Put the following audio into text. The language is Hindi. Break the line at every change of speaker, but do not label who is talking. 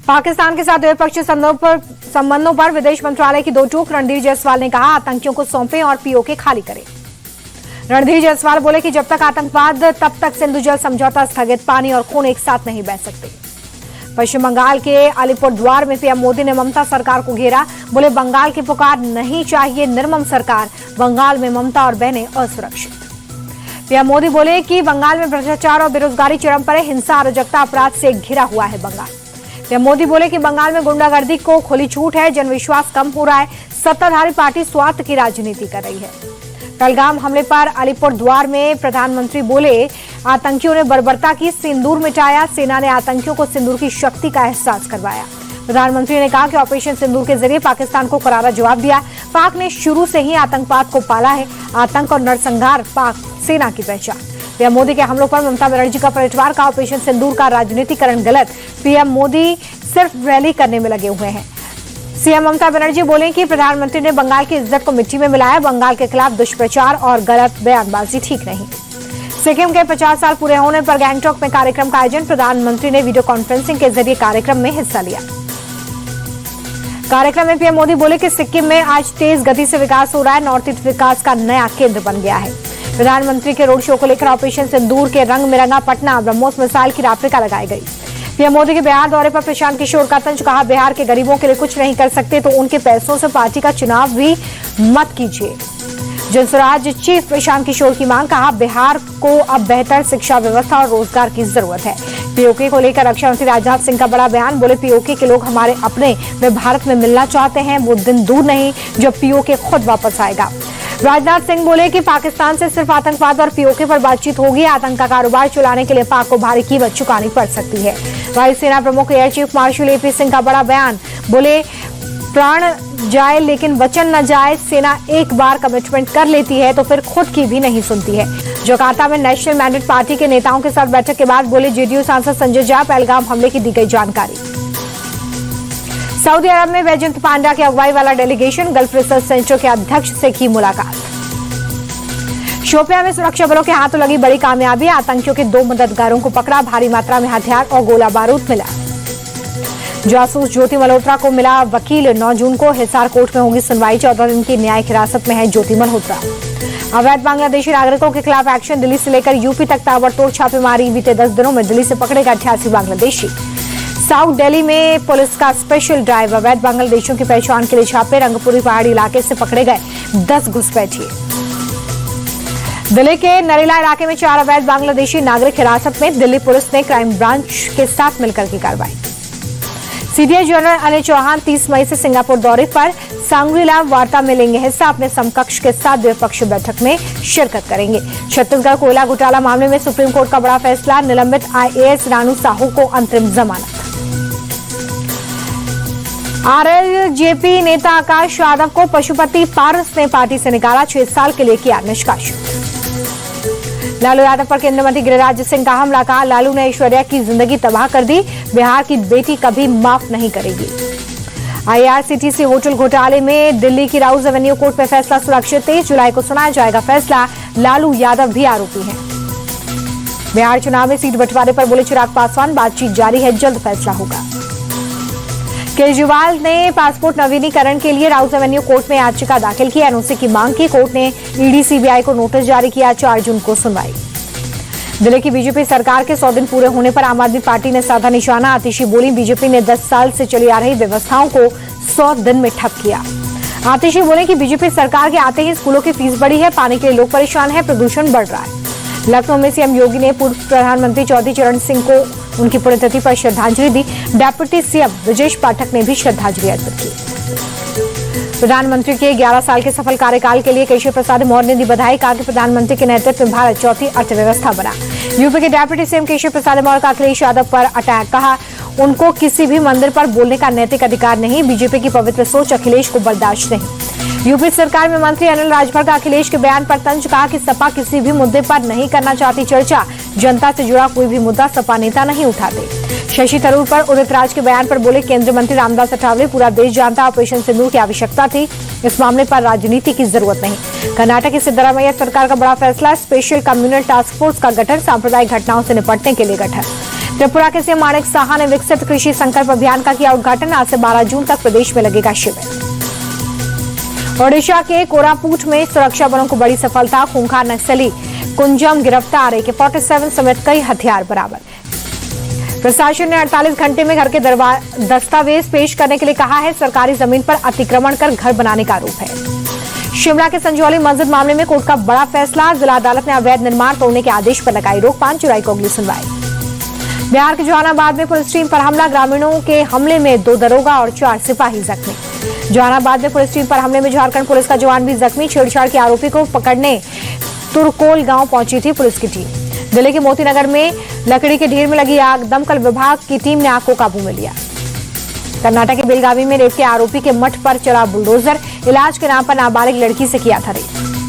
पाकिस्तान के साथ द्विपक्षीय संबंधों पर विदेश मंत्रालय की दो टूक। रणधीर जायसवाल ने कहा, आतंकियों को सौंपें और पीओके खाली करें। रणधीर जायसवाल बोले कि जब तक आतंकवाद तब तक सिंधु जल समझौता स्थगित। पानी और खून एक साथ नहीं बह सकते। पश्चिम बंगाल के अलीपुरद्वार में पीएम मोदी ने ममता सरकार को घेरा। बोले, बंगाल की पुकार नहीं चाहिए निर्मम सरकार। बंगाल में ममता और बहनें असुरक्षित। पीएम मोदी बोले कि बंगाल में भ्रष्टाचार और बेरोजगारी चरम पर है। हिंसा अराजकता अपराध से घिरा हुआ है बंगाल। पीएम मोदी बोले कि बंगाल में गुंडागर्दी को खुली छूट है। जनविश्वास कम हो रहा है। सत्ताधारी पार्टी स्वार्थ की राजनीति कर रही है। पहलगाम हमले पर अलीपुरद्वार में प्रधानमंत्री बोले, आतंकियों ने बर्बरता की, सिंदूर मिटाया। सेना ने आतंकियों को सिंदूर की शक्ति का एहसास करवाया। प्रधानमंत्री ने कहा कि ऑपरेशन सिंदूर के जरिए पाकिस्तान को करारा जवाब दिया। पाक ने शुरू से ही आतंकवाद को पाला है। आतंक और नरसंहार पाक सेना की पहचान। पीएम मोदी के हमलों पर ममता बनर्जी का पलटवार। का ऑपरेशन सिंदूर का राजनीतिकरण गलत। पीएम मोदी सिर्फ रैली करने में लगे हुए हैं। सीएम ममता बनर्जी बोले कि प्रधानमंत्री ने बंगाल की इज्जत को मिट्टी में मिलाया। बंगाल के खिलाफ दुष्प्रचार और गलत बयानबाजी ठीक नहीं। सिक्किम के 50 साल पूरे होने पर गैंगटॉक में कार्यक्रम का आयोजन। प्रधानमंत्री ने वीडियो कॉन्फ्रेंसिंग के जरिए कार्यक्रम में हिस्सा लिया। कार्यक्रम में पीएम मोदी बोले कि सिक्किम में आज तेज गति से विकास हो रहा है। नॉर्थ ईस्ट विकास का नया केंद्र बन गया है। प्रधानमंत्री के रोड शो को लेकर ऑपरेशन सिंदूर के रंग में रंगा पटना। ब्रह्मोस मिसाइल की रेप्लिका लगाई गई। पीएम मोदी के बिहार दौरे पर प्रशांत किशोर का तंज। कहा, बिहार के गरीबों के लिए कुछ नहीं कर सकते तो उनके पैसों से पार्टी का चुनाव भी मत कीजिए। जनस्वराज चीफ प्रशांत किशोर की मांग। कहा, बिहार को अब बेहतर शिक्षा व्यवस्था और रोजगार की जरूरत है। पीओके को लेकर रक्षा मंत्री राजनाथ सिंह का बड़ा बयान। बोले, पीओके के लोग हमारे अपने वे भारत में मिलना चाहते हैं। वो दिन दूर नहीं जब पीओके खुद वापस आएगा। राजनाथ सिंह बोले कि पाकिस्तान से सिर्फ आतंकवाद और पीओके पर बातचीत होगी। आतंक का कारोबार चलाने के लिए पाक को भारी कीमत चुकानी पड़ सकती है। वायुसेना प्रमुख air chief marshal AP Singh का बड़ा बयान। बोले, प्राण जाए लेकिन वचन न जाए। सेना एक बार कमिटमेंट कर लेती है तो फिर खुद की भी नहीं सुनती है। जकार्ता में नेशनल मैंडेट पार्टी के नेताओं के साथ बैठक के बाद बोले जेडीयू सांसद संजय झा, पहलगाम हमले की दी गई जानकारी। सऊदी अरब में वैजयंत पांडा की अगुवाई वाला डेलीगेशन गल्फ रिसर्च सेंटर के अध्यक्ष से की मुलाकात। शोपियां में सुरक्षा बलों के हाथों लगी बड़ी कामयाबी। आतंकियों के 2 मददगारों को पकड़ा। भारी मात्रा में हथियार और गोला बारूद मिला। जासूस ज्योति मल्होत्रा को मिला वकील। 9 जून को हिसार कोर्ट में होगी सुनवाई। 14 दिन की न्यायिक हिरासत में है ज्योति मल्होत्रा। अवैध बांग्लादेशी नागरिकों के खिलाफ एक्शन। दिल्ली से लेकर यूपी तक ताबड़तोड़ छापेमारी। बीते 10 दिनों में दिल्ली से पकड़े गए 88 बांग्लादेशी। साउथ दिल्ली में पुलिस का स्पेशल ड्राइव। अवैध बांग्लादेशियों की पहचान के लिए छापे। रंगपुरी पहाड़ी इलाके से पकड़े गए 10 घुसपैठिए। दिल्ली के नरेला इलाके में 4 अवैध बांग्लादेशी नागरिक हिरासत में। दिल्ली पुलिस ने क्राइम ब्रांच के साथ मिलकर की कार्रवाई। सीडीआई जनरल अनिल चौहान 30 मई से सिंगापुर दौरे पर। सांग्रीला वार्ता में लेंगे हिस्सा। अपने समकक्ष के साथ द्विपक्षीय बैठक में शिरकत करेंगे। छत्तीसगढ़ कोयला घोटाला मामले में सुप्रीम कोर्ट का बड़ा फैसला। निलंबित आईएएस रानू साहू को अंतरिम जमानत। आरएलजेपी नेता आकाश यादव को पशुपति पारस ने पार्टी से निकाला। 6 साल के लिए किया निष्कासित। लालू यादव पर केंद्रीय मंत्री गिरिराज सिंह का हमला। कहा, लालू ने ऐश्वर्या की जिंदगी तबाह कर दी। बिहार की बेटी कभी माफ नहीं करेगी। आईआरसीटीसी होटल घोटाले में दिल्ली की राउज एवेन्यू कोर्ट में फैसला सुरक्षित। 23 जुलाई को सुनाया जाएगा फैसला। लालू यादव भी आरोपी हैं। बिहार चुनाव में सीट बंटवारे पर बोले चिराग पासवान, बातचीत जारी है, जल्द फैसला होगा। केजरीवाल ने पासपोर्ट नवीनीकरण के लिए राउज एवेन्यू कोर्ट में याचिका दाखिल की। एनओसी की मांग की। कोर्ट ने ईडी सीबीआई को नोटिस जारी किया। 4 जून को सुनवाई। दिल्ली की बीजेपी सरकार के 100 दिन पूरे होने पर आम आदमी पार्टी ने साधा निशाना। आतिशी बोली, बीजेपी ने 10 साल से चली आ रही व्यवस्थाओं को 100 दिन में ठप किया। आतिशी बोले कि बीजेपी सरकार के आते ही स्कूलों की फीस बढ़ी है। पानी के लिए लोग परेशान है। प्रदूषण बढ़ रहा है। लखनऊ में सीएम योगी ने पूर्व प्रधानमंत्री चौधरी चरण सिंह को उनकी पुण्यतिथि पर श्रद्धांजलि दी। डिप्टी सीएम ब्रजेश पाठक ने भी श्रद्धांजलि अर्पित की। प्रधानमंत्री के 11 साल के सफल कार्यकाल के लिए केशव प्रसाद मौर्य ने दी बधाई। कहा कि प्रधानमंत्री के नेतृत्व में भारत चौथी अर्थव्यवस्था बना। यूपी के डिप्टी सीएम केशव प्रसाद मौर्य का अखिलेश यादव पर अटैक। कहा, उनको किसी भी मंदिर पर बोलने का नैतिक अधिकार नहीं। बीजेपी की पवित्र सोच अखिलेश को बर्दाश्त नहीं। यूपी सरकार में मंत्री अनिल राजभर का अखिलेश के बयान पर तंज। कहा कि सपा किसी भी मुद्दे पर नहीं करना चाहती चर्चा। जनता से जुड़ा कोई भी मुद्दा सपा नेता नहीं उठाते। शशि थरूर पर उदित राज के बयान पर बोले केंद्रीय मंत्री रामदास अठावले, पूरा देश जानता ऑपरेशन सिंदूर की आवश्यकता थी। इस मामले पर राजनीति की जरूरत नहीं। कर्नाटक की सिद्धरामैया सरकार का बड़ा फैसला। स्पेशल कम्युनल टास्क फोर्स का गठन। सांप्रदायिक घटनाओं से निपटने के लिए गठन। त्रिपुरा के सीएम माणिक साहा ने विकसित कृषि संकल्प अभियान का किया उद्घाटन। आज से 12 जून तक प्रदेश में लगेगा शिविर। ओडिशा के कोरापुट में सुरक्षा बलों को बड़ी सफलता। खूंखार नक्सली कुंजम गिरफ्तार, AK-47 समेत कई हथियार बरामद। प्रशासन ने 48 घंटे में घर के दस्तावेज पेश करने के लिए कहा है। सरकारी जमीन पर अतिक्रमण कर घर बनाने का आरोप है। शिमला के संजौली मस्जिद मामले में कोर्ट का बड़ा फैसला। जिला अदालत ने अवैध निर्माण तोड़ने के आदेश पर लगाई रोक। 5 जुलाई को अगली सुनवाई। बिहार के जहानाबाद में पुलिस टीम पर हमला। ग्रामीणों के हमले में 2 दरोगा और 4 सिपाही जख्मी। जहानाबाद में पुलिस टीम पर हमले में झारखंड पुलिस का जवान भी जख्मी। छेड़छाड़ के आरोपी को पकड़ने तुरकोल गांव पहुंची थी पुलिस की टीम। दिल्ली के मोतीनगर में लकड़ी के ढेर में लगी आग। दमकल विभाग की टीम ने आग को काबू में लिया। कर्नाटक के बेलगावी में रेप के आरोपी के मठ पर चला बुलडोजर। इलाज के नाम पर नाबालिग लड़की से किया था रेप।